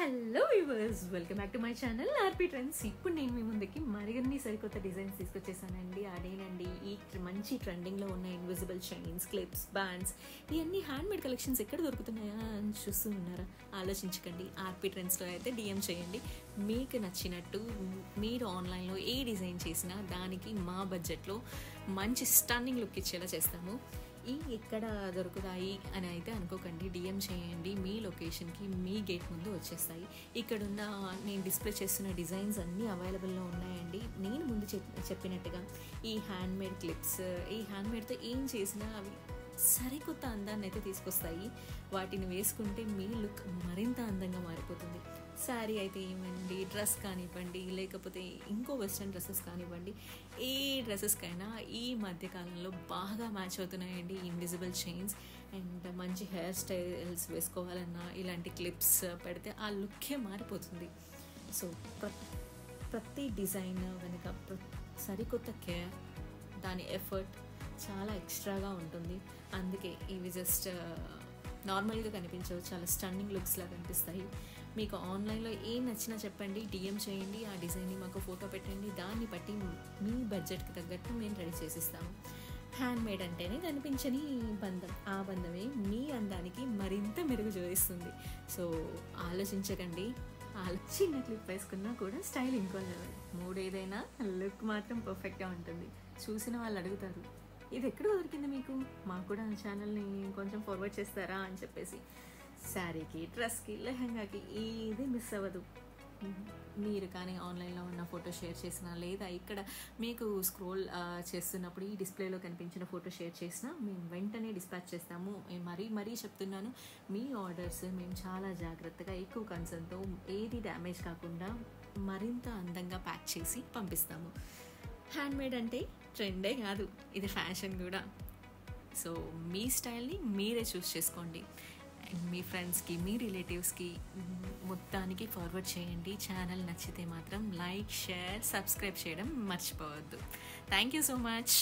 Hello viewers, welcome back to my channel RP trends. ఇప్పుడు నేను మీ ముందుకి మరిన్ని సరికొత్త డిజైన్స్ తీసుకొచ్చేసానండి. అదేనండి, ఈ మంచి ట్రెండింగ్లో ఉన్న ఇన్విజిబుల్ చైన్స్, క్లిప్స్, బ్యాండ్స్, ఇవన్నీ హ్యాండ్మేడ్ కలెక్షన్స్ ఎక్కడ దొరుకుతున్నాయా అని చూస్తూ ఉన్నారా? ఆలోచించకండి, ఆర్పీ ట్రెండ్స్లో అయితే డిఎం చేయండి. మీకు నచ్చినట్టు మీరు ఆన్లైన్లో ఏ డిజైన్ చేసినా దానికి మా బడ్జెట్లో మంచి స్టన్నింగ్ లుక్ ఇచ్చేలా చేస్తాము. ఎక్కడ దొరుకుతాయి అని అయితే అనుకోకండి, డిఎం చేయండి. మీ లొకేషన్కి మీ గేట్ ముందు వచ్చేస్తాయి. ఇక్కడున్న నేను డిస్ప్లే చేస్తున్న డిజైన్స్ అన్నీ అవైలబుల్లో ఉన్నాయండి. నేను ముందు చెప్పినట్టుగా ఈ హ్యాండ్మేడ్ క్లిప్స్, ఈ హ్యాండ్మేడ్తో ఏం చేసినా అవి సరికొత్త అందాన్ని అయితే తీసుకొస్తాయి. వాటిని వేసుకుంటే మీ లుక్ మరింత అందంగా మారిపోతుంది. శారీ అయితే ఏమండి, డ్రెస్ కానివ్వండి, లేకపోతే ఇంకో వెస్ట్రన్ డ్రెస్సెస్ కానివ్వండి, ఏ డ్రెస్సెస్కైనా ఈ మధ్యకాలంలో బాగా మ్యాచ్ అవుతున్నాయండి ఇన్విజిబుల్ చైన్స్. అండ్ మంచి హెయిర్ స్టైల్స్ వేసుకోవాలన్నా ఇలాంటి క్లిప్స్ పెడితే ఆ లుక్కే మారిపోతుంది. సో ప్రతి డిజైన్ వెనుక సరికొత్త కేర్, దాని ఎఫర్ట్ చాలా ఎక్స్ట్రాగా ఉంటుంది. అందుకే ఇవి జస్ట్ నార్మల్గా కనిపించవు, చాలా స్టన్నింగ్ లుక్స్లా కనిపిస్తాయి. మీకు ఆన్లైన్లో ఏం నచ్చినా చెప్పండి, డిఎం చేయండి. ఆ డిజైన్ని మాకు ఫోటో పెట్టండి, దాన్ని బట్టి మీ బడ్జెట్కి తగ్గట్టు మేము రెడీ చేసిస్తాము. హ్యాండ్మేడ్ అంటేనే కనిపించని బంధం, ఆ బంధమే మీ అందానికి మరింత మెరుగు జోడిస్తుంది. సో ఆలోచించకండి, చిన్న క్లిప్ వేసుకున్నా కూడా స్టైల్ ఇంకో లెవెల్. ఏదైనా లుక్ మాత్రం పర్ఫెక్ట్గా ఉంటుంది. చూసిన వాళ్ళు అడుగుతారు, ఇది ఎక్కడ దొరికింది మీకు, మాకు కూడా ఛానల్ని కొంచెం ఫార్వర్డ్ చేస్తారా అని చెప్పేసి. శారీకి, డ్రెస్కి, లెహంగాకి ఏది మిస్ అవ్వదు. మీరు కానీ ఆన్లైన్లో ఉన్న ఫోటో షేర్ చేసినా, లేదా ఇక్కడ మీకు స్క్రోల్ చేస్తున్నప్పుడు ఈ డిస్ప్లేలో కనిపించిన ఫోటో షేర్ చేసినా మేము వెంటనే డిస్పాచ్ చేస్తాము. మరీ చెప్తున్నాను, మీ ఆర్డర్స్ మేము చాలా జాగ్రత్తగా, ఎక్కువ కన్సర్న్తో, ఏది డ్యామేజ్ కాకుండా మరింత అందంగా ప్యాక్ చేసి పంపిస్తాము. హ్యాండ్మేడ్ అంటే ట్రెండే కాదు, ఇది ఫ్యాషన్ కూడా. సో మీ స్టైల్ని మీరే చూస్ చేసుకోండి. మీ ఫ్రెండ్స్కి, మీ రిలేటివ్స్కి మొత్తానికి ఫార్వర్డ్ చేయండి. ఛానల్ నచ్చితే మాత్రం లైక్, షేర్, సబ్స్క్రైబ్ చేయడం మర్చిపోవద్దు. Thank you so much.